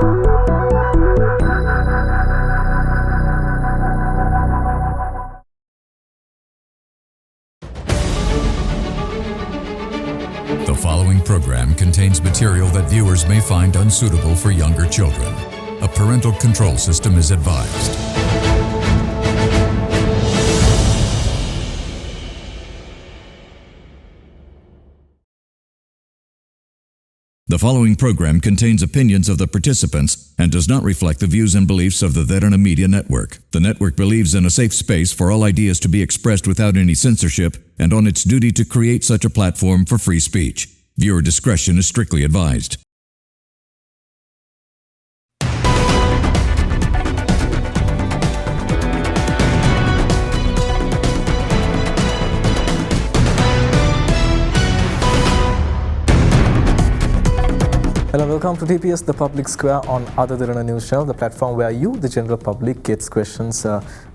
The following program contains material that viewers may find unsuitable for younger children. A parental control system is advised. The following program contains opinions of the participants and does not reflect the views and beliefs of the Derana Media Network. The network believes in a safe space for all ideas to be expressed without any censorship and on its duty to create such a platform for free speech. Viewer discretion is strictly advised. Hello, welcome to TPS, the Public Square on Other Derana News Channel, the platform where you, the general public, gets questions,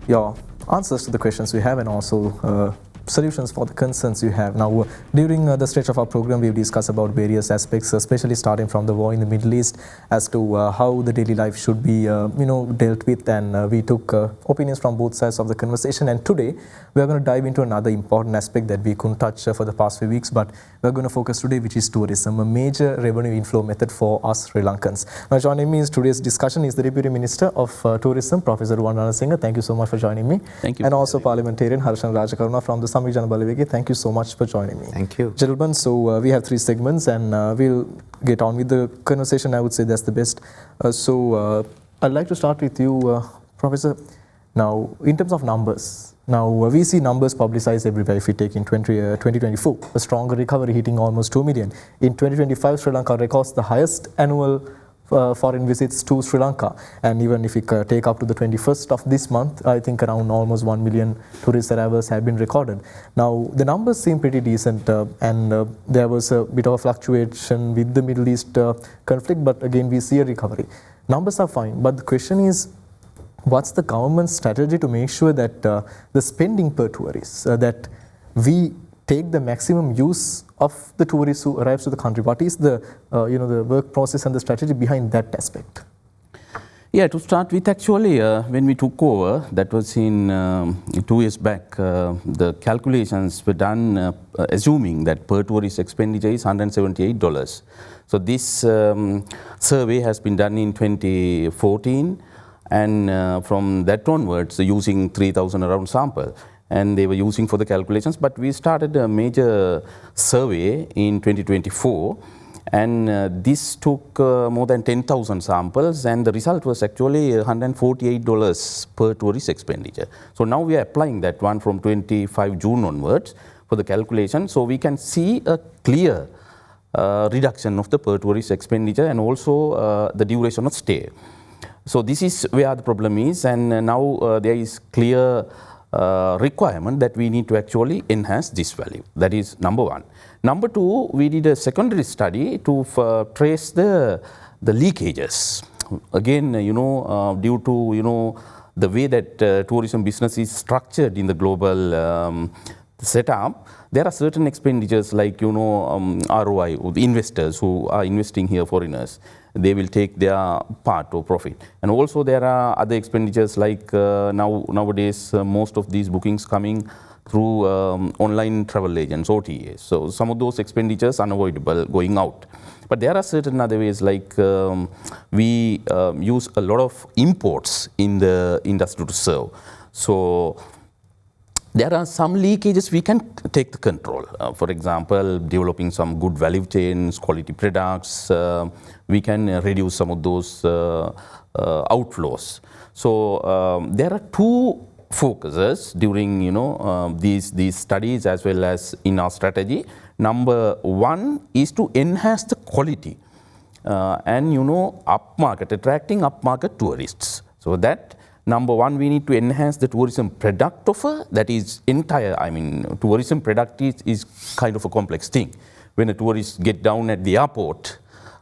your answers to the questions we have and also solutions for the concerns you have. Now, during the stretch of our program, we've discussed about various aspects, especially starting from the war in the Middle East as to how the daily life should be, dealt with, and we took opinions from both sides of the conversation. And today, we're going to dive into another important aspect that we couldn't touch for the past few weeks, but we're going to focus today, which is tourism, a major revenue inflow method for us Sri Lankans. Now, joining me in today's discussion is the Deputy Minister of Tourism, Professor Derana. Thank you so much for joining me. Thank you. And also Parliamentarian Harshan Rajakaruna from the Samvijana Balawege. Thank you so much for joining me. Thank you. Gentlemen, so we have three segments and we'll get on with the conversation. I would say that's the best. I'd like to start with you, Professor. Now, in terms of numbers, we see numbers publicized everywhere. If we take in 2024, a stronger recovery hitting almost 2 million. In 2025, Sri Lanka records the highest annual foreign visits to Sri Lanka, and even if we take up to the 21st of this month, I think around almost 1 million tourist arrivals have been recorded. Now the numbers seem pretty decent, and there was a bit of a fluctuation with the Middle East conflict, but again we see a recovery. Numbers are fine, but the question is, what's the government's strategy to make sure that the spending per tourist, that we take the maximum use of the tourists who arrives to the country? What is the the work process and the strategy behind that aspect? Yeah, to start with, actually, when we took over, that was in 2 years back, the calculations were done assuming that per tourist expenditure is $178. So this survey has been done in 2014, and from that onwards, using 3,000 around sample. And they were using for the calculations, but we started a major survey in 2024, and this took more than 10,000 samples, and the result was actually $148 per tourist expenditure. So now we are applying that one from 25 June onwards for the calculation, so we can see a clear reduction of the per tourist expenditure and also the duration of stay. So this is where the problem is, and now there is clear requirement that we need to actually enhance this value. That is number one. Number two, we did a secondary study to trace the leakages. Again, due to the way that tourism business is structured in the global setup, there are certain expenditures like ROI, the investors who are investing here, foreigners, they will take their part of profit. And also there are other expenditures like nowadays most of these bookings coming through online travel agents, OTAs. So some of those expenditures are unavoidable going out. But there are certain other ways like we use a lot of imports in the industry to serve. So there are some leakages we can take the control. For example, developing some good value chains, quality products, we can reduce some of those outflows. So there are two focuses during these studies as well as in our strategy. Number one is to enhance the quality and upmarket, attracting upmarket tourists. So that number one, we need to enhance the tourism product offer. That is entire, tourism product is kind of a complex thing. When a tourist get down at the airport,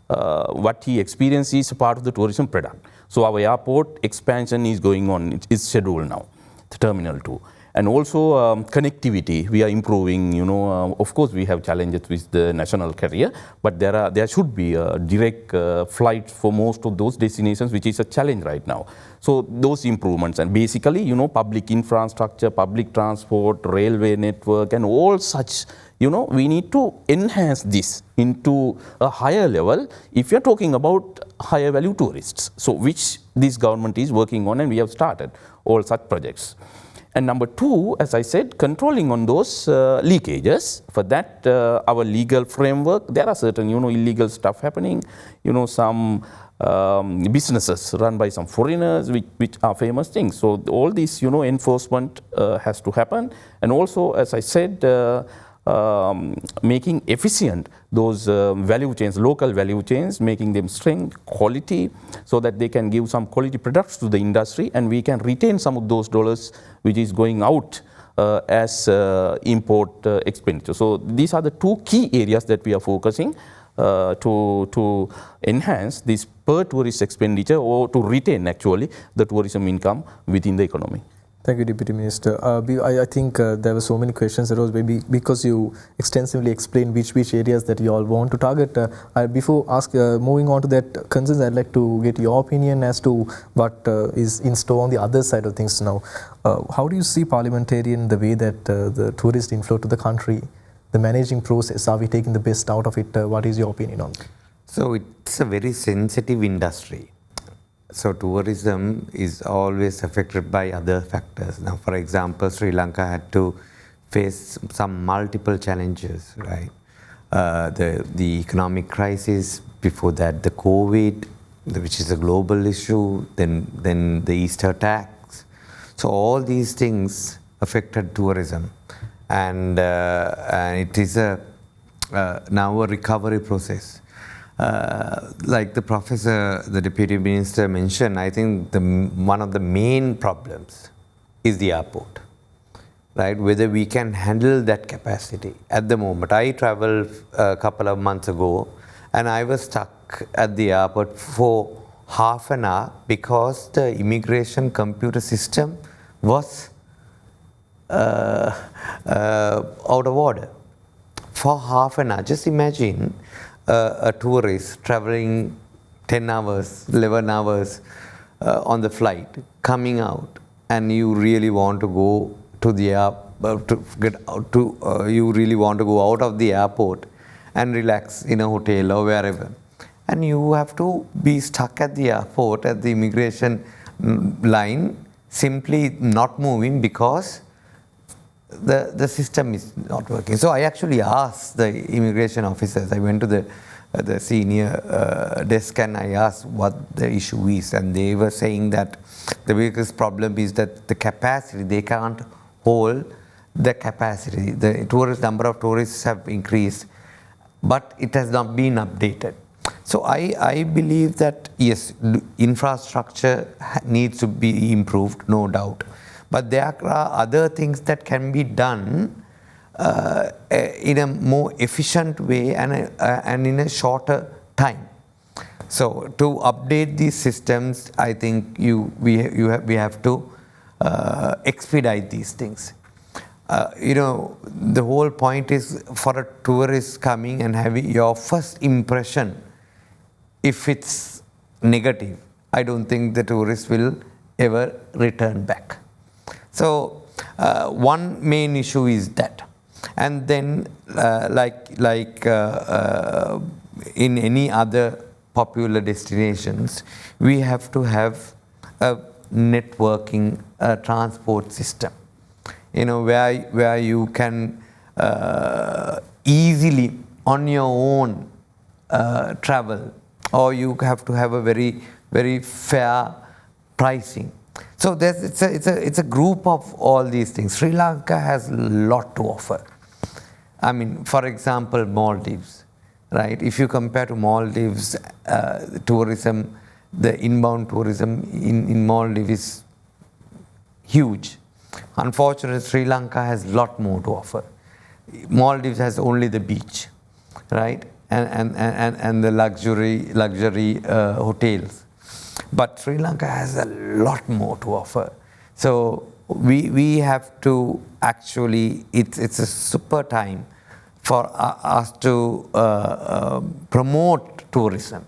what he experiences is a part of the tourism product. So our airport expansion is going on, it's scheduled now, the Terminal 2. And also connectivity, we are improving, of course we have challenges with the national carrier, but there should be a direct flight for most of those destinations, which is a challenge right now. So those improvements, and basically, public infrastructure, public transport, railway network, and all such, we need to enhance this into a higher level if you're talking about higher value tourists. So which this government is working on, and we have started all such projects. And number two, as I said, controlling on those leakages. For that, our legal framework, there are certain, illegal stuff happening. Some businesses run by some foreigners, which are famous things. So all this, enforcement has to happen. And also, as I said, making efficient those value chains, local value chains, making them strength, quality, so that they can give some quality products to the industry, and we can retain some of those dollars which is going out as import expenditure. So these are the two key areas that we are focusing to enhance this per tourist expenditure, or to retain actually the tourism income within the economy. Thank you, Deputy Minister. I think there were so many questions that was maybe because you extensively explained which areas that you all want to target. Before moving on to that concerns, I'd like to get your opinion as to what is in store on the other side of things now. How do you see parliamentarian, the way that the tourist inflow to the country, the managing process, are we taking the best out of it? What is your opinion on that? So it's a very sensitive industry. So tourism is always affected by other factors. Now, for example, Sri Lanka had to face some multiple challenges, right? The economic crisis, before that the COVID, which is a global issue, then the Easter attacks. So all these things affected tourism, and it is now a recovery process. Like the Deputy Minister mentioned, I think one of the main problems is the airport, right? Whether we can handle that capacity. At the moment, I traveled a couple of months ago, and I was stuck at the airport for half an hour because the immigration computer system was out of order for half an hour. Just imagine a tourist traveling 10 hours, 11 hours on the flight, coming out, and you really want to go to the you really want to go out of the airport and relax in a hotel or wherever, and you have to be stuck at the airport at the immigration line, simply not moving because the system is not working. So I actually asked the immigration officers, I went to the senior desk and I asked what the issue is, and they were saying that the biggest problem is that the capacity, they can't hold the capacity. The number of tourists have increased, but it has not been updated. So I believe that yes, infrastructure needs to be improved, no doubt. But there are other things that can be done in a more efficient way and in a shorter time. So to update these systems, I think we have to expedite these things. The whole point is for a tourist coming and having your first impression, if it's negative, I don't think the tourist will ever return back. So one main issue is that, and then like in any other popular destinations, we have to have a networking transport system, where you can easily on your own travel, or you have to have a very, very fair pricing. So it's a group of all these things. Sri Lanka has a lot to offer. I mean, for example, Maldives, right? If you compare to Maldives, tourism, the inbound tourism in Maldives is huge. Unfortunately, Sri Lanka has a lot more to offer. Maldives has only the beach, right? And the luxury hotels. But Sri Lanka has a lot more to offer. So we have to actually, it's a super time for us to promote tourism.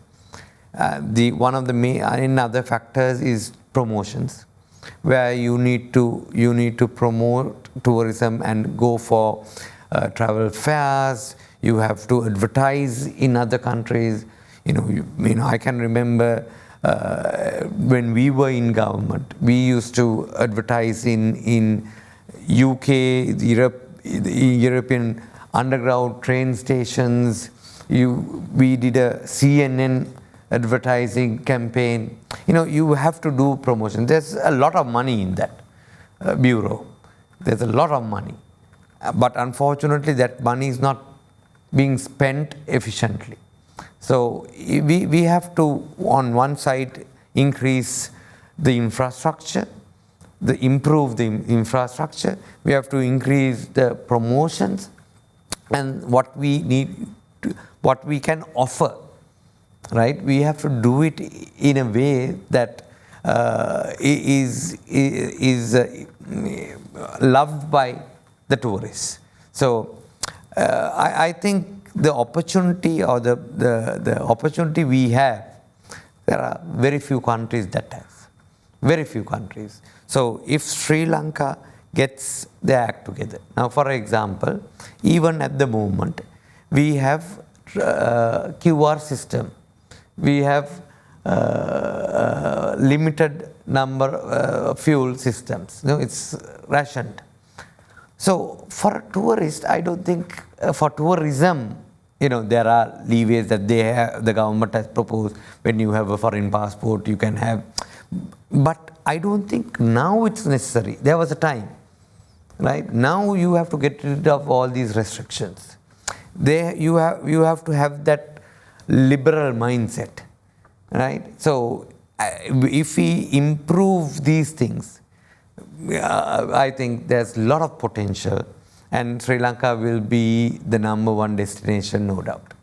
One of the main other factors is promotions, where you need to promote tourism and go for travel fairs. You have to advertise in other countries. I can remember when we were in government, we used to advertise in UK, the European underground train stations. We did a CNN advertising campaign. You have to do promotion. There's a lot of money in that bureau. There's a lot of money. But unfortunately, that money is not being spent efficiently. So we have to, on one side, increase the infrastructure, improve the infrastructure. We have to increase the promotions and what we need, what we can offer. Right? We have to do it in a way that is loved by the tourists. So I think the opportunity or the opportunity we have, there are very few countries that have. Very few countries. So if Sri Lanka gets their act together. Now, for example, even at the moment, we have QR system. We have limited number fuel systems. It's rationed. So for a tourist, I don't think for tourism, there are leeways that the government has proposed. When you have a foreign passport, you can have. But I don't think now it's necessary. There was a time, right? Now you have to get rid of all these restrictions. You have to have that liberal mindset, right? So if we improve these things, I think there's a lot of potential, and Sri Lanka will be the #1 destination, no doubt.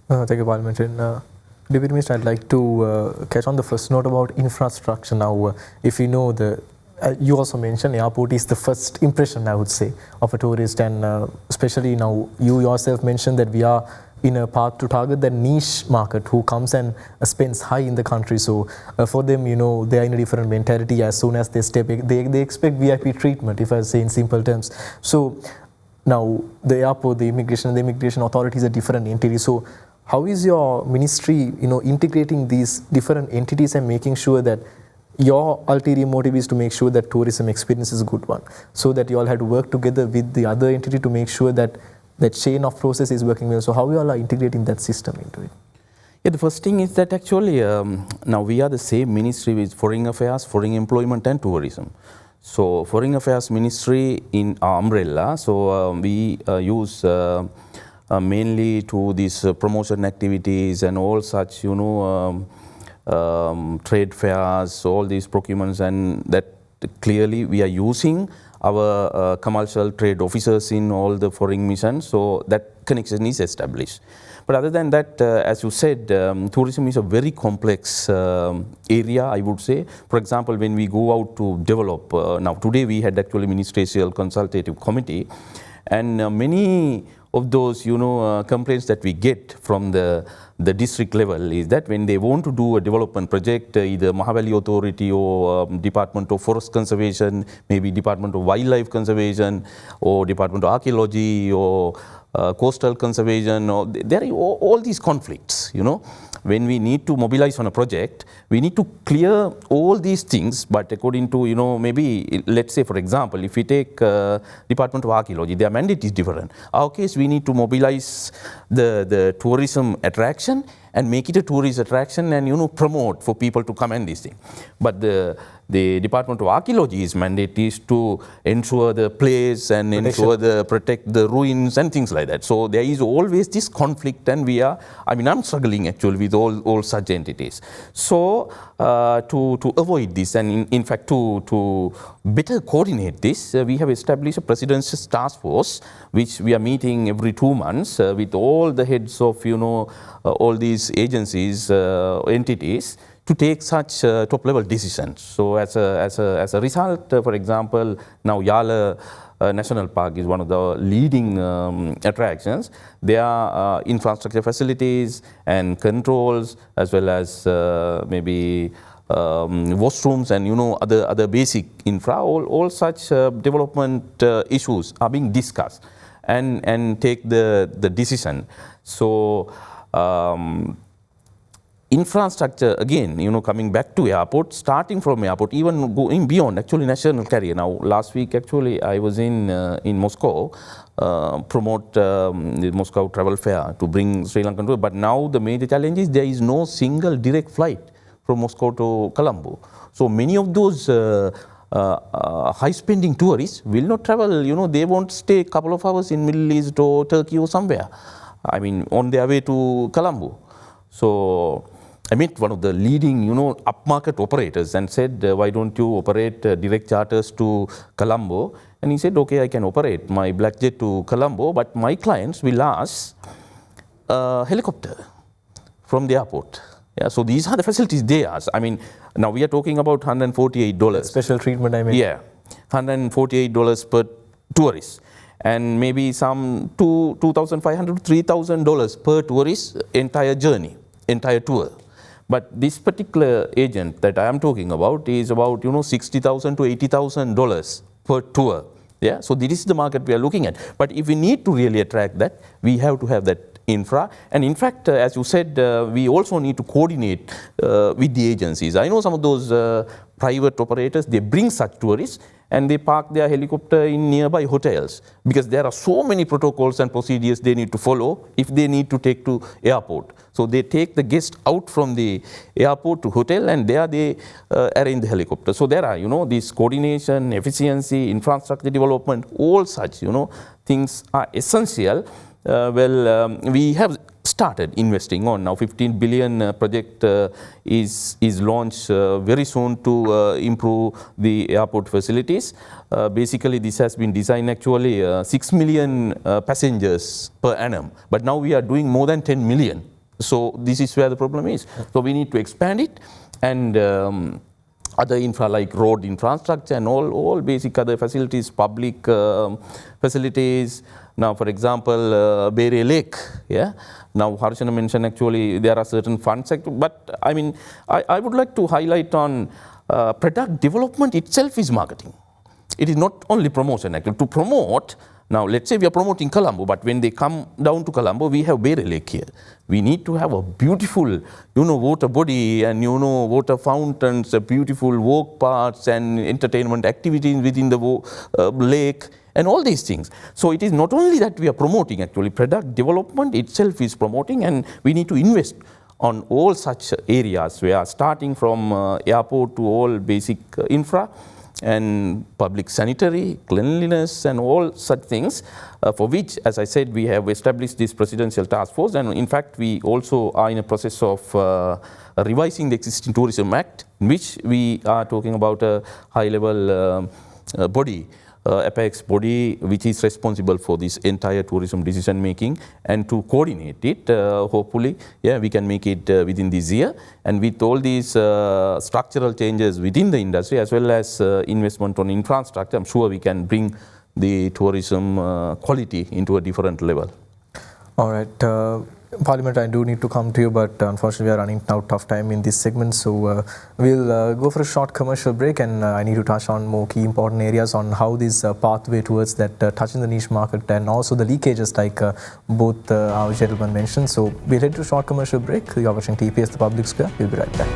Thank you, Parliamentarian. Deputy Minister, I'd like to catch on the first note about infrastructure. Now, if you know you also mentioned airport is the first impression, I would say, of a tourist, and especially now you yourself mentioned that we are in a path to target that niche market who comes and spends high in the country. So for them, they are in a different mentality. As soon as they step, they expect VIP treatment, if I say in simple terms. So now the airport, the immigration authority is a different entity. So how is your ministry, integrating these different entities and making sure that your ulterior motive is to make sure that tourism experience is a good one, so that you all have to work together with the other entity to make sure that that chain of process is working well? So how you all are integrating that system into it? Yeah, the first thing is that actually now we are the same ministry with Foreign Affairs, Foreign Employment and Tourism. So Foreign Affairs Ministry in our umbrella, so we use mainly to these promotion activities and all such, trade fairs, all these procurements, and that clearly we are using our commercial trade officers in all the foreign missions, so that connection is established. But other than that, as you said, tourism is a very complex area, I would say. For example, when we go out to develop, now today we had actually ministerial consultative committee, and many of those complaints that we get from the district level is that when they want to do a development project, either Mahavali Authority or Department of Forest Conservation, maybe Department of Wildlife Conservation or Department of Archaeology or coastal conservation, or there are all these conflicts, When we need to mobilize on a project, we need to clear all these things, but according to, maybe, let's say, for example, if we take Department of Archaeology, their mandate is different. Our case, we need to mobilize the tourism attraction and make it a tourist attraction and, promote for people to come and this thing. But the Department of Archaeology's mandate is to ensure the place and protect the ruins and things like that. So there is always this conflict, and I'm struggling actually with all such entities. So to avoid this, and in fact to better coordinate this, we have established a President's Task Force, which we are meeting every 2 months with all the heads of all these agencies, entities, to take such top-level decisions. So as a result, for example, now Yala National Park is one of the leading attractions. There are infrastructure facilities and controls, as well as maybe washrooms and other basic infra. All such development issues are being discussed and take the decision. So infrastructure, again, coming back to airport, starting from airport, even going beyond, actually, national carrier. Now, last week, actually, I was in Moscow, promote the Moscow travel fair to bring Sri Lankan to. But now the major challenge is there is no single direct flight from Moscow to Colombo. So many of those high-spending tourists will not travel. They won't stay a couple of hours in Middle East or Turkey or somewhere. I mean, on their way to Colombo. So I met one of the leading, upmarket operators and said, why don't you operate direct charters to Colombo? And he said, okay, I can operate my black jet to Colombo, but my clients will ask a helicopter from the airport. Yeah, so these are the facilities they ask. I mean, now we are talking about $148. Special treatment, I mean. Yeah, $148 per tourist. And maybe some $2,500 to $3,000 per tourist entire journey, entire tour. But this particular agent that I am talking about is about $60,000 to $80,000 per tour. Yeah, so this is the market we are looking at. But if we need to really attract that, we have to have that infra. And in fact, as you said, we also need to coordinate with the agencies. I know some of those private operators, they bring such tourists and they park their helicopter in nearby hotels, because there are so many protocols and procedures they need to follow if they need to take to airport. So they take the guest out from the airport to hotel, and there they arrange the helicopter. So there are, this coordination, efficiency, infrastructure development, all such, things are essential. We have started investing on now. 15 billion project is launched very soon to improve the airport facilities. Basically, this has been designed actually 6 million passengers per annum, but now we are doing more than 10 million. So this is where the problem is. So we need to expand it, and other infra like road infrastructure and all basic other facilities, public facilities. Now, for example, Bere Lake, yeah. Now, Harshana mentioned actually there are certain fund sector, but I mean, I would like to highlight on product development itself is marketing. It is not only promotion actually. To promote, now let's say we are promoting Colombo, but when they come down to Colombo, we have Bere Lake here. We need to have a beautiful, water body and, water fountains, beautiful walk paths and entertainment activities within the lake, and all these things. So it is not only that we are promoting, actually, product development itself is promoting, and we need to invest on all such areas. We are starting from airport to all basic infra and public sanitary, cleanliness and all such things, for which, as I said, we have established this presidential task force, and in fact we also are in a process of revising the existing Tourism Act, in which we are talking about a high-level body, apex body, which is responsible for this entire tourism decision making, and to coordinate it, hopefully, yeah, we can make it within this year. And with all these structural changes within the industry, as well as investment on infrastructure, I'm sure we can bring the tourism quality into a different level. All right. Parliament, I do need to come to you, but unfortunately we are running out of time in this segment, so we'll go for a short commercial break, and I need to touch on more key important areas on how this pathway towards that touching the niche market and also the leakages like both our gentlemen mentioned. So we'll head to a short commercial break. You're watching TPS, the Public Square. We'll be right back.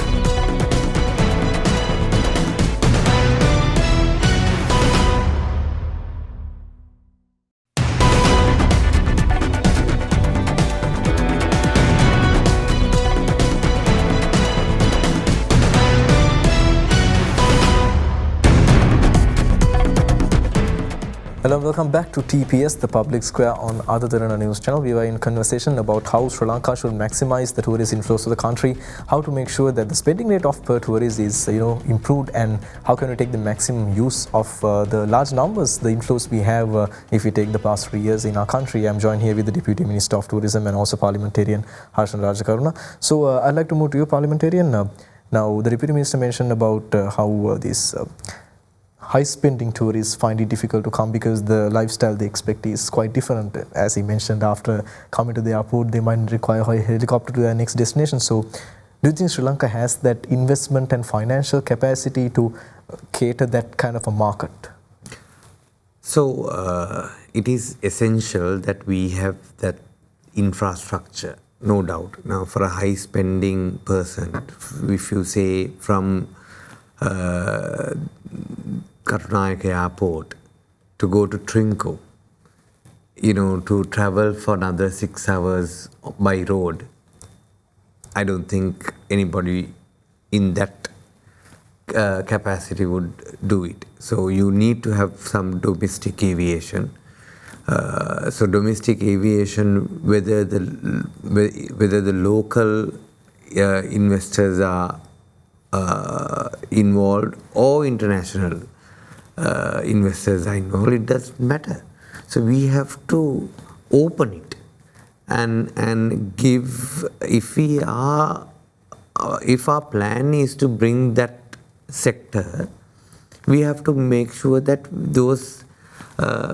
Hello, welcome back to TPS, the Public Square on Other Derana News Channel. We were in conversation about how Sri Lanka should maximize the tourist inflows to the country, how to make sure that the spending rate of per tourist is improved, and how can we take the maximum use of the large numbers, the inflows we have if we take the past 3 years in our country. I'm joined here with the Deputy Minister of Tourism and also Parliamentarian Harshan Rajakaruna. So I'd like to move to you, Parliamentarian. Now, the Deputy Minister mentioned about how these high-spending tourists find it difficult to come because the lifestyle they expect is quite different. As he mentioned, after coming to the airport, they might require a helicopter to their next destination. So, do you think Sri Lanka has that investment and financial capacity to cater that kind of a market? So, it is essential that we have that infrastructure, no doubt. Now, for a high-spending person, if you say from Katunayake Airport to go to Trinco, to travel for another 6 hours by road, I don't think anybody in that capacity would do it. So you need to have some domestic aviation. So domestic aviation, whether the local investors are involved or international investors are involved, it doesn't matter. So we have to open it and give, if our plan is to bring that sector, we have to make sure that those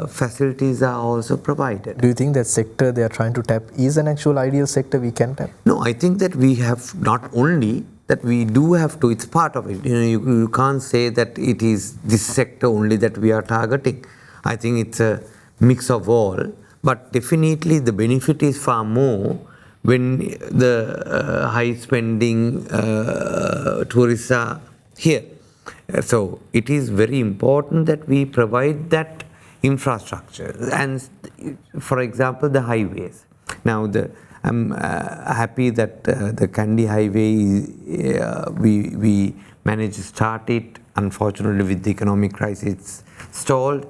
facilities are also provided. Do you think that sector they are trying to tap is an actual ideal sector we can tap? No, I think that we have not only that we do have to, it's part of it. You can't say that it is this sector only that we are targeting. I think it's a mix of all, but definitely the benefit is far more when the high spending tourists are here. So it is very important that we provide that infrastructure, and for example the highways. Now I'm happy that the Kandy highway we managed to start it. Unfortunately, with the economic crisis, it's stalled.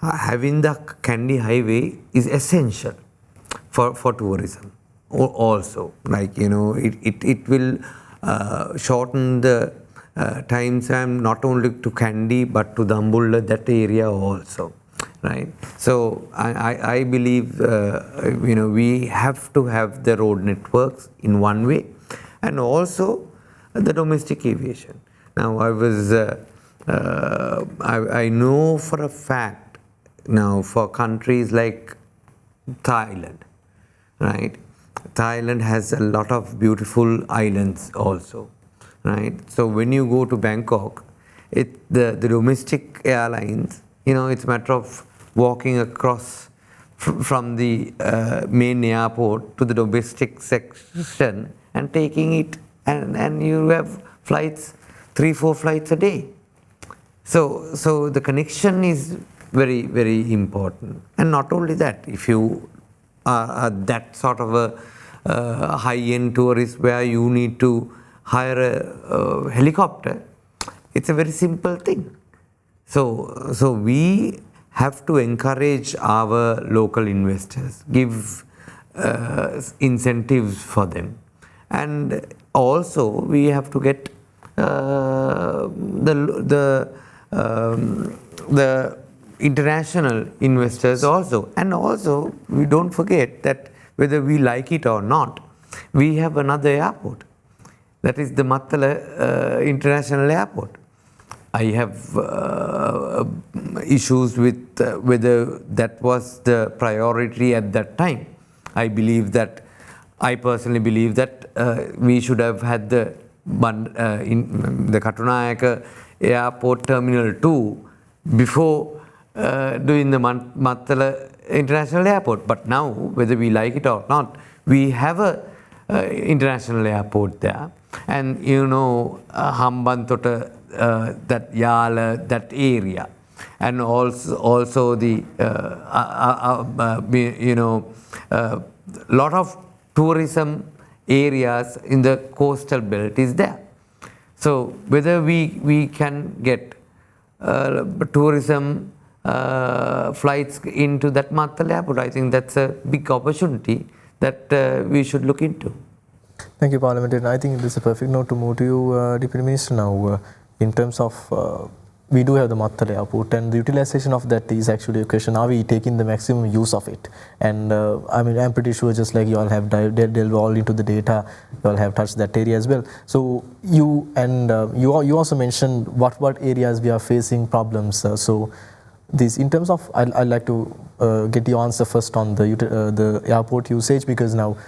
Having the Kandy highway is essential for tourism also. Like it will shorten the time span not only to Kandy but to Dambulla, that area also. Right. So I believe we have to have the road networks in one way, and also the domestic aviation. Now I know for a fact now for countries like Thailand, right? Thailand has a lot of beautiful islands also, right? So when you go to Bangkok, the domestic airlines, it's a matter of walking across from the main airport to the domestic section and taking it, and you have flights, 3-4 flights a day. So the connection is very, very important. And not only that, if you are that sort of a high-end tourist where you need to hire a helicopter, it's a very simple thing. So we have to encourage our local investors, give incentives for them, and also we have to get the international investors also. And also we don't forget that whether we like it or not, we have another airport, that is the Mattala International Airport. I have issues with whether that was the priority at that time. I personally believe that we should have had the Katunayake Airport Terminal 2 before doing the Mattala International Airport. But now, whether we like it or not, we have a international airport there. And Hambantota, that Yala, that area, and also the lot of tourism areas in the coastal belt is there. So whether we can get tourism flights into that Mattala airport, I think that's a big opportunity that we should look into. Thank you, Parliamentarian. I think this is a perfect note to move to you, Deputy Minister, now. In terms of we do have the Mattala airport, and the utilization of that is actually a question: are we taking the maximum use of it? And I mean, I'm pretty sure, just like you all have delved all into the data, you all have touched that area as well. So you also mentioned what areas we are facing problems. So this, in terms of, I'd like to get your answer first on the airport usage, because now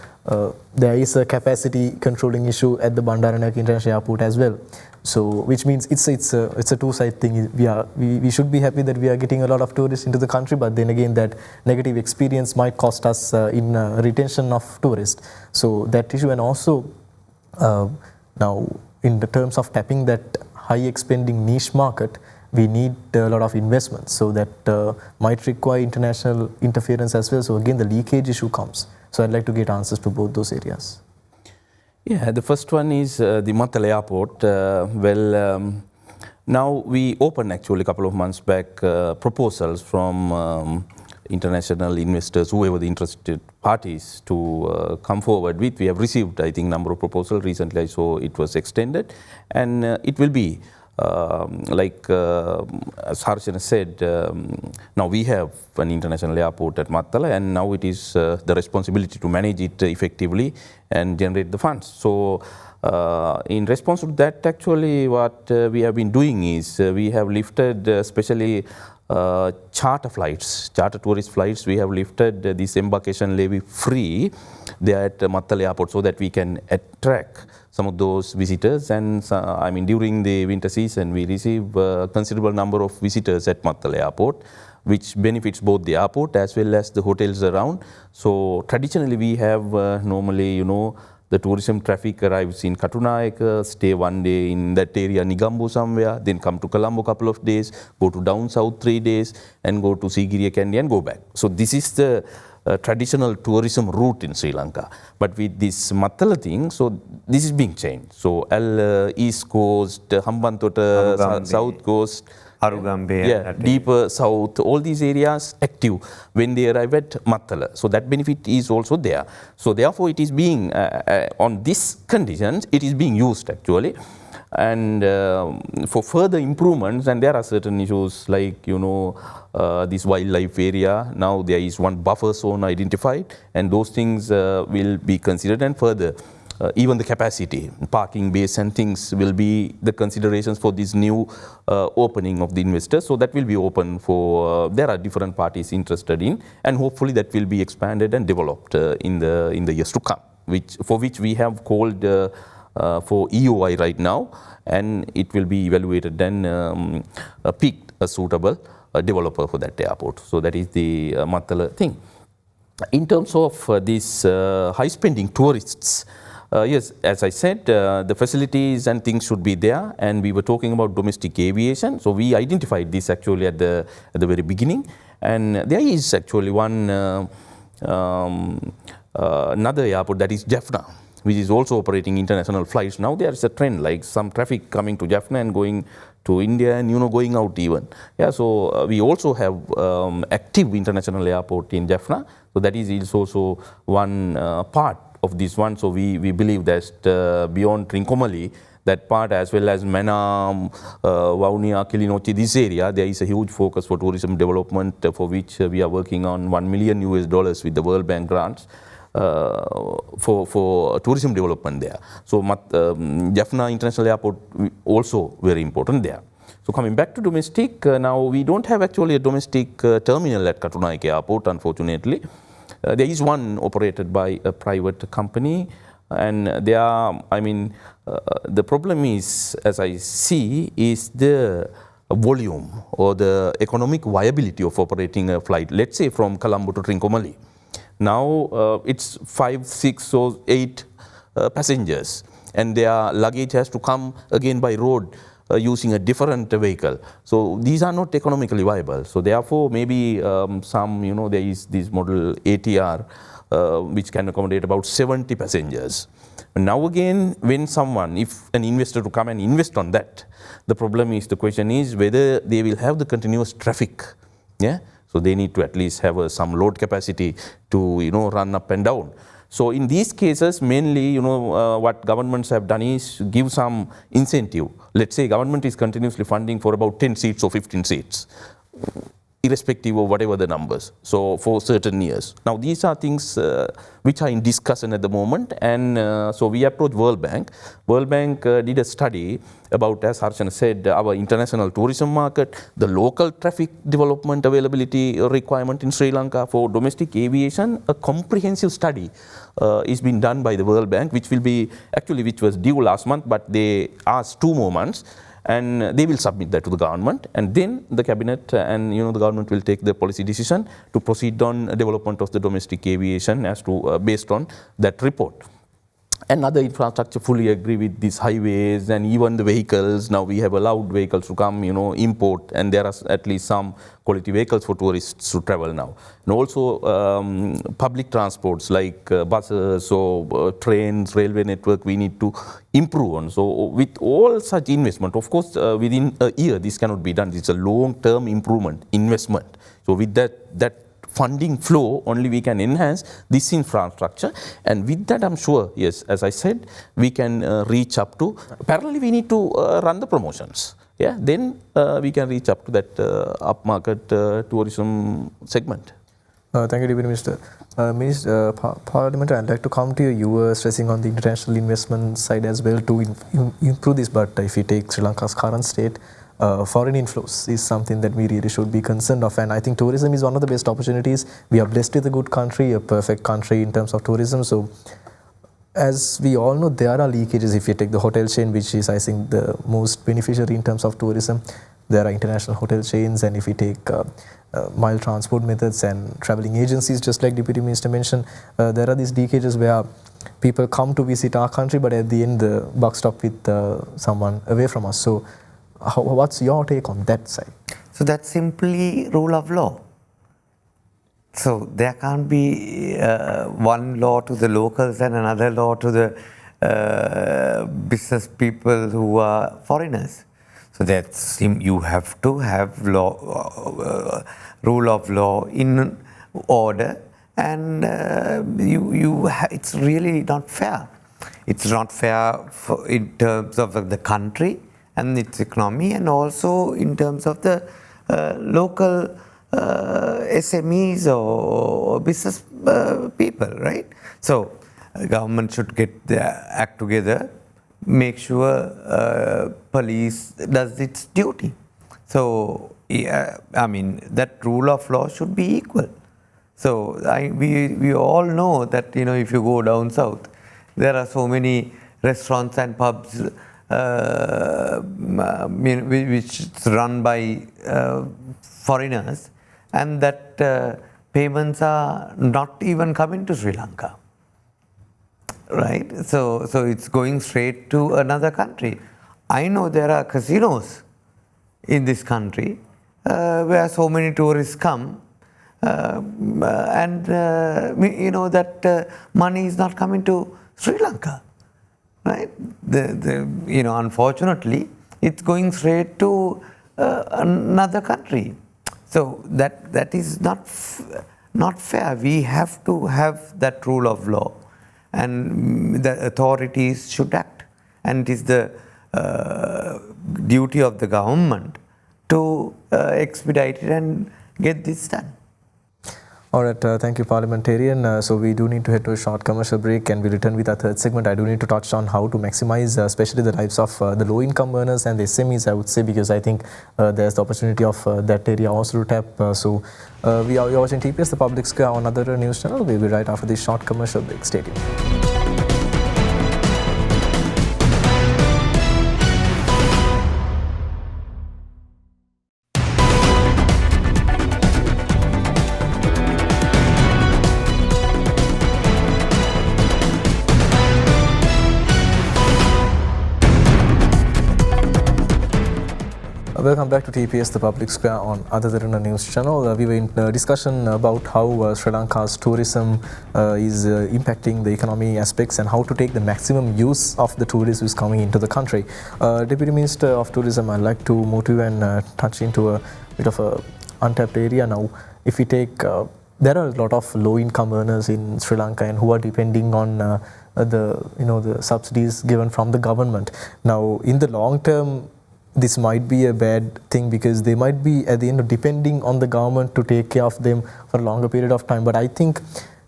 there is a capacity controlling issue at the Bandaranaike International Airport as well. So which means it's a two-side thing. We should be happy that we are getting a lot of tourists into the country, but then again, that negative experience might cost us in retention of tourists. So that issue, and also now in the terms of tapping that high expanding niche market, we need a lot of investment, so that might require international interference as well. So again, the leakage issue comes. So I'd like to get answers to both those areas. Yeah, the first one is the Mattala airport. Now we opened actually a couple of months back proposals from international investors, whoever the interested parties, to come forward with. We have received, I think, number of proposals. Recently I saw it was extended, and it will be as Harshan said, now we have an international airport at Mattala, and now it is the responsibility to manage it effectively and generate the funds. So in response to that, actually what we have been doing is we have lifted especially charter flights, charter tourist flights. We have lifted this embarkation levy free there at Mattala airport, so that we can attract some of those visitors. And I mean, during the winter season, we receive a considerable number of visitors at Mattala airport, which benefits both the airport as well as the hotels around. So traditionally we have normally, the tourism traffic arrives in Katunayaka, stay one day in that area, Nigambu somewhere, then come to Colombo a couple of days, go to down south 3 days, and go to Sigiriya Kandy and go back. So this is the traditional tourism route in Sri Lanka. But with this Mattala thing, so this is being changed. So East Coast, Hambantota, South Coast, Arugambe, deeper south, all these areas active when they arrive at Mattala. So that benefit is also there. So therefore it is being, on these conditions, it is being used actually. And for further improvements, and there are certain issues like, this wildlife area, now there is one buffer zone identified, and those things will be considered, and further even the capacity, parking base and things will be the considerations for this new opening of the investors. So that will be open for, there are different parties interested in, and hopefully that will be expanded and developed in the years to come, for which we have called for EOI right now, and it will be evaluated and picked a suitable developer for that airport. So that is the Mattala thing. In terms of these high spending tourists, yes, as I said, the facilities and things should be there, and we were talking about domestic aviation. So we identified this actually at the very beginning, and there is actually one another airport, that is Jaffna, which is also operating international flights. Now there is a trend, like some traffic coming to Jaffna and going to India and going out even. Yeah, so we also have active international airport in Jaffna. So that is also one part of this one. So we believe that beyond Trincomalee, that part, as well as Manam, Vaunia, Kilinochi, this area, there is a huge focus for tourism development, for which we are working on $1 million with the World Bank grants for tourism development there. So Jaffna International Airport also very important there. So coming back to domestic, now we don't have actually a domestic terminal at Katunayake Airport, unfortunately. There is one operated by a private company, and there are, the problem is, as I see, is the volume or the economic viability of operating a flight, let's say from Colombo to Trincomalee. Now it's 5, 6 or 8 passengers, and their luggage has to come again by road using a different vehicle. So these are not economically viable. So therefore maybe some, there is this model ATR which can accommodate about 70 passengers. Now again, when someone, if an investor to come and invest on that, the problem is, the question is whether they will have the continuous traffic. Yeah. So they need to at least have some load capacity to run up and down. So in these cases, mainly, what governments have done is give some incentive. Let's say government is continuously funding for about 10 seats or 15 seats, irrespective of whatever the numbers, so for certain years. Now these are things which are in discussion at the moment, and so we approached World Bank. World Bank did a study about, as Harshan said, our international tourism market, the local traffic development availability requirement in Sri Lanka for domestic aviation. A comprehensive study is being done by the World Bank, which was due last month, but they asked 2 more months. And they will submit that to the government, and then the cabinet and the government will take the policy decision to proceed on development of the domestic aviation as to based on that report. And other infrastructure fully agree with these highways and even the vehicles. Now we have allowed vehicles to come, import, and there are at least some quality vehicles for tourists to travel now. And also public transports like buses or trains, railway network, we need to improve on. So with all such investment, of course, within a year, this cannot be done. It's a long-term improvement, investment. So with that funding flow, only we can enhance this infrastructure, and with that I'm sure, yes, as I said, we can reach up to, parallelly we need to run the promotions, then we can reach up to that upmarket tourism segment. Thank you, Deputy Minister. Minister, Parliamentary, I'd like to come to you. You were stressing on the international investment side as well to improve this, but if you take Sri Lanka's current state, foreign inflows is something that we really should be concerned of, and I think tourism is one of the best opportunities. We are blessed with a good country, a perfect country in terms of tourism. So as we all know, there are leakages. If you take the hotel chain, which is I think the most beneficiary in terms of tourism, there are international hotel chains, and if we take mild transport methods and traveling agencies, just like Deputy Minister mentioned, there are these leakages where people come to visit our country, but at the end the buck stop with someone away from us. So what's your take on that side? So that's simply rule of law. So there can't be one law to the locals and another law to the business people who are foreigners. So that's you have to have law, rule of law in order, and it's really not fair. It's not fair in terms of the country and its economy, and also in terms of the local SMEs or business people, right? So government should get their act together, make sure police does its duty. So I mean that rule of law should be equal. So we all know that if you go down south, there are so many restaurants and pubs which is run by foreigners, and that payments are not even coming to Sri Lanka, right? So it's going straight to another country. I know there are casinos in this country where so many tourists come, and that money is not coming to Sri Lanka. Right? Unfortunately, it's going straight to another country. So that is not fair. We have to have that rule of law, and the authorities should act. And it is the duty of the government to expedite it and get this done. All right, thank you, Parliamentarian. So we do need to head to a short commercial break, and we return with our third segment. I do need to touch on how to maximize, especially the lives of the low-income earners and the SMEs, I would say, because I think there's the opportunity of that area also to tap. You're watching TPS, the Public Square, on another news channel. We'll be right after this short commercial break. Stay tuned. Welcome back to TPS, the Public Square, on Derana News Channel. We were in discussion about how Sri Lanka's tourism is impacting the economy aspects and how to take the maximum use of the tourists who is coming into the country. Deputy Minister of Tourism, I'd like to move to you and touch into a bit of a untapped area now. If we take there are a lot of low-income earners in Sri Lanka and who are depending on the subsidies given from the government. Now, in the long term, this might be a bad thing because they might be at the end depending on the government to take care of them for a longer period of time. But I think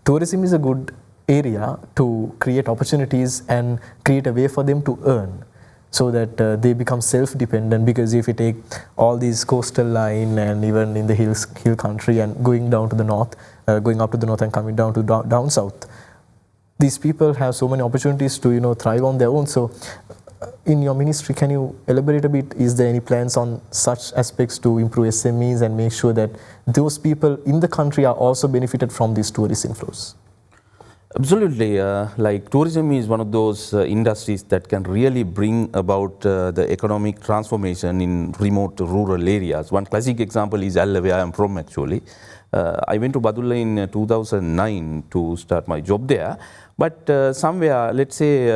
tourism is a good area to create opportunities and create a way for them to earn, so that they become self-dependent. Because if you take all these coastal line and even in the hill country and going down to the north, going up to the north and coming down to down south, these people have so many opportunities to thrive on their own. So in your ministry, can you elaborate a bit? Is there any plans on such aspects to improve SMEs and make sure that those people in the country are also benefited from these tourist inflows? Absolutely. Like tourism is one of those industries that can really bring about the economic transformation in remote rural areas. One classic example is Alla, where I am from actually. I went to Badulla in 2009 to start my job there. But somewhere, let's say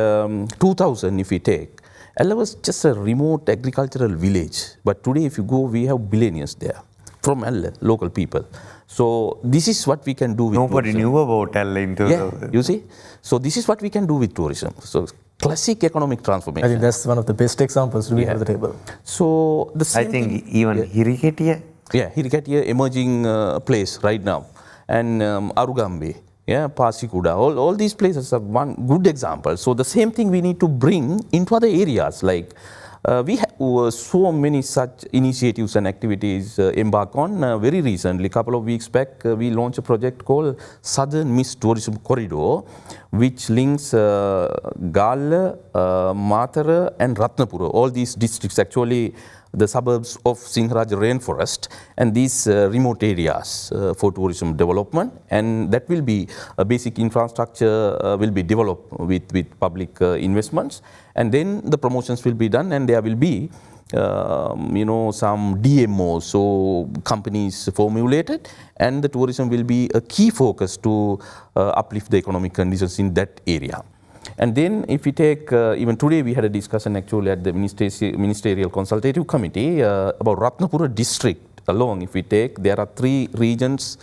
2000 if we take, Alla was just a remote agricultural village. But today if you go, we have billionaires there from Alla, local people. So this is what we can do with Nobody tourism. knew about Alla in 2000. Yeah, you see? So this is what we can do with tourism. So classic economic transformation. I think that's one of the best examples to bring to the table. So the I same think even Hiriketia. Yeah, Hiriketia emerging place right now. And Arugambe, yeah, Pasikuda, all these places are one good example. So the same thing we need to bring into other areas. Like we have so many such initiatives and activities embark on. Very recently, a couple of weeks back, we launched a project called Southern Mist Tourism Corridor, which links Gala, Matara and Ratnapura, all these districts, actually the suburbs of Sinharaja rainforest, and these remote areas for tourism development. And that will be a basic infrastructure will be developed with public investments, and then the promotions will be done, and there will be some DMOs, so companies formulated, and the tourism will be a key focus to uplift the economic conditions in that area. And then if we take, even today we had a discussion actually at the Ministerial Consultative Committee about Ratnapura district alone. If we take, there are 3 regions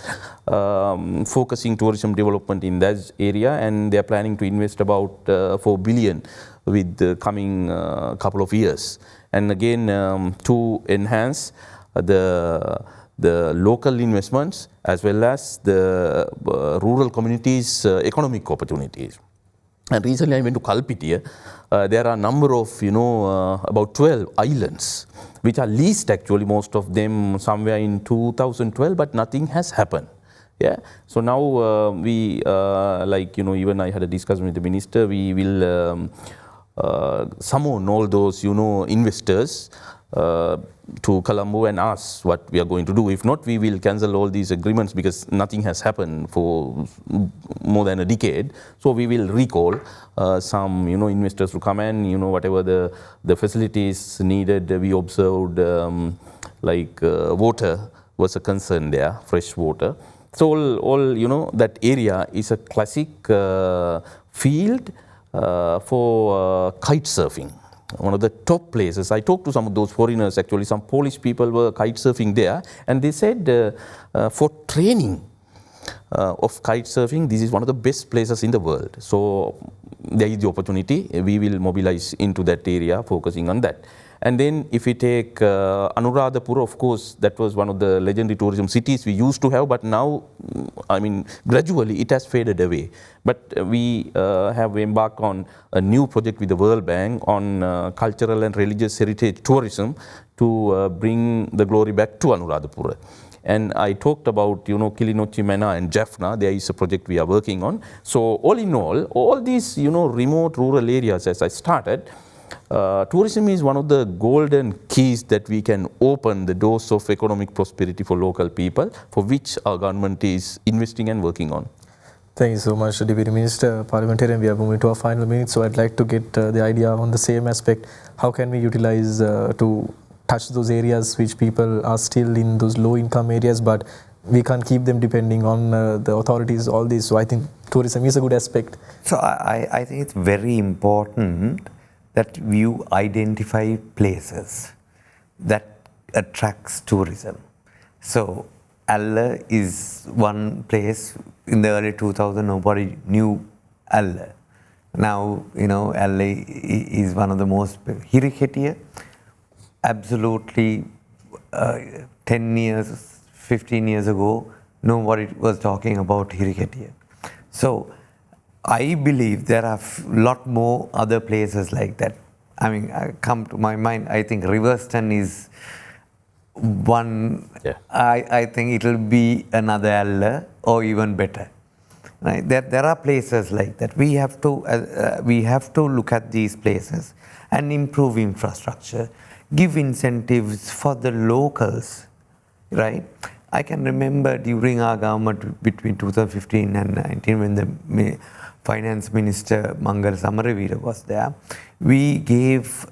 focusing tourism development in that area, and they are planning to invest about 4 billion with the coming couple of years. And again, to enhance the local investments as well as the rural communities' economic opportunities. And recently I went to Kalpitiya. There are a number of, about 12 islands, which are leased actually, most of them somewhere in 2012, but nothing has happened. Yeah. So now we, even I had a discussion with the minister, we will summon all those, investors to Colombo and ask what we are going to do. If not, we will cancel all these agreements because nothing has happened for more than a decade. So we will recall some, investors to come and, whatever the facilities needed, we observed water was a concern there, fresh water. So all that area is a classic field for kite surfing. One of the top places. I talked to some of those foreigners, actually some Polish people were kite surfing there, and they said for training of kite surfing, this is one of the best places in the world. So there is the opportunity, we will mobilize into that area, focusing on that. And then if we take Anuradhapura, of course, that was one of the legendary tourism cities we used to have, but now, gradually it has faded away. But we have embarked on a new project with the World Bank on cultural and religious heritage tourism to bring the glory back to Anuradhapura. And I talked about, Kilinochchi, Mena and Jaffna. There is a project we are working on. So all in all these, remote rural areas, as I started, tourism is one of the golden keys that we can open the doors of economic prosperity for local people, for which our government is investing and working on. Thank you so much, Deputy Minister, Parliamentarian. We are moving to our final minutes, so I'd like to get the idea on the same aspect. How can we utilize to touch those areas which people are still in those low-income areas, but we can't keep them depending on the authorities, all this. So I think tourism is a good aspect. So I think it's very important that you identify places that attracts tourism. So Allah is one place in the early 2000s, nobody knew Allah. Now, Allah is one of the most, Hiriketiya, absolutely 10 years, 15 years ago, nobody was talking about Hiriketiya. So, I believe there are a lot more other places like that. I mean, come to my mind, I think Riverston is one. Yeah. I think it will be another Allah or even better. Right? There are places like that. We have to look at these places and improve infrastructure, give incentives for the locals, right? I can remember during our government between 2015 and 19 when the Finance Minister Mangal Samaravira was there, we gave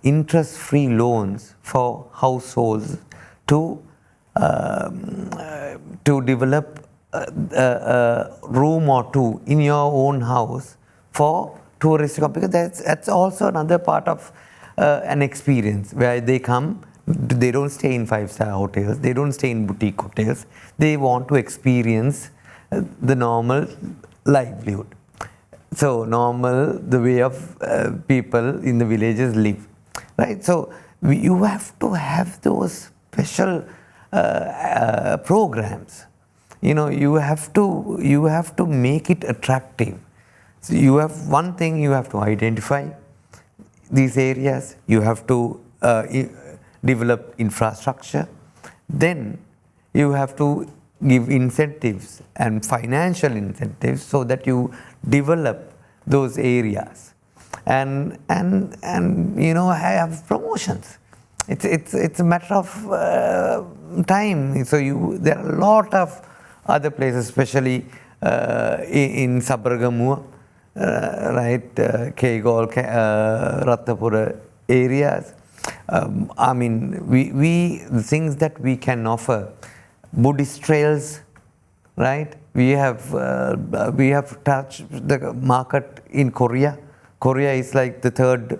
interest-free loans for households to develop a room or two in your own house for tourists, because that's also another part of an experience where they come. They don't stay in 5-star hotels, they don't stay in boutique hotels, they want to experience the normal livelihood. So the way of people in the villages live, right? So you have to have those special programs. You have to make it attractive. So you have one thing, you have to identify these areas, you have to develop infrastructure, then you have to give incentives and financial incentives so that you develop those areas and have promotions. It's a matter of time. So there are a lot of other places, especially in Sabaragamuwa, right, Kegol, Ratnapura areas. I mean, the things that we can offer, Buddhist trails, right? We have touched the market in Korea. Korea is like the third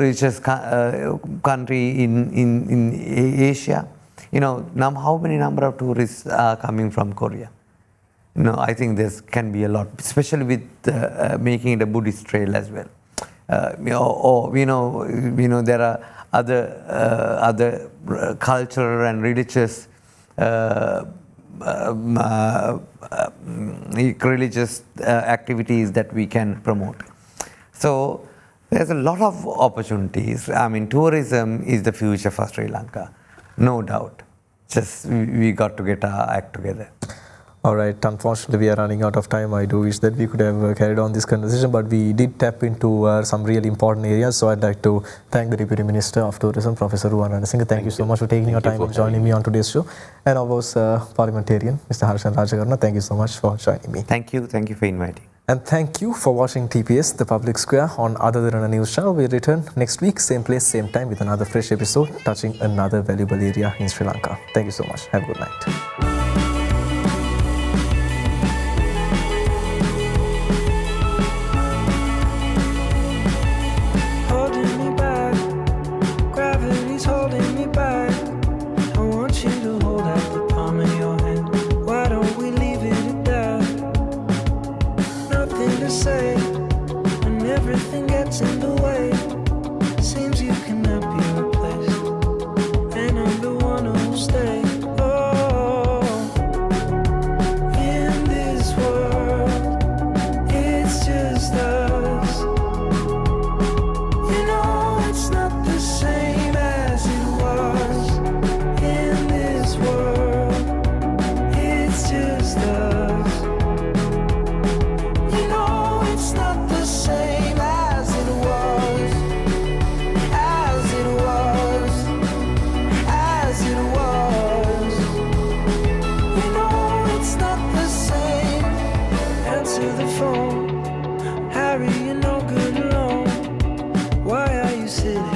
richest country in Asia. How many number of tourists are coming from Korea? I think this can be a lot, especially with making it a Buddhist trail as well. There are other cultural and religious activities that we can promote. So there's a lot of opportunities. I mean, tourism is the future for Sri Lanka, no doubt. Just we got to get our act together. All right, unfortunately we are running out of time. I do wish that we could have carried on this conversation, but we did tap into some really important areas. So I'd like to thank the Deputy Minister of Tourism, Professor Ruwan Ranasinghe. Thank you so much for taking your time and joining me on today's show. And of course, Parliamentarian, Mr. Harshan Rajakarna, thank you so much for joining me. Thank you for inviting. And thank you for watching TPS, the Public Square on Other Derana News Channel. We return next week, same place, same time, with another fresh episode touching another valuable area in Sri Lanka. Thank you so much. Have a good night. Harry, you're no good alone. Why are you sitting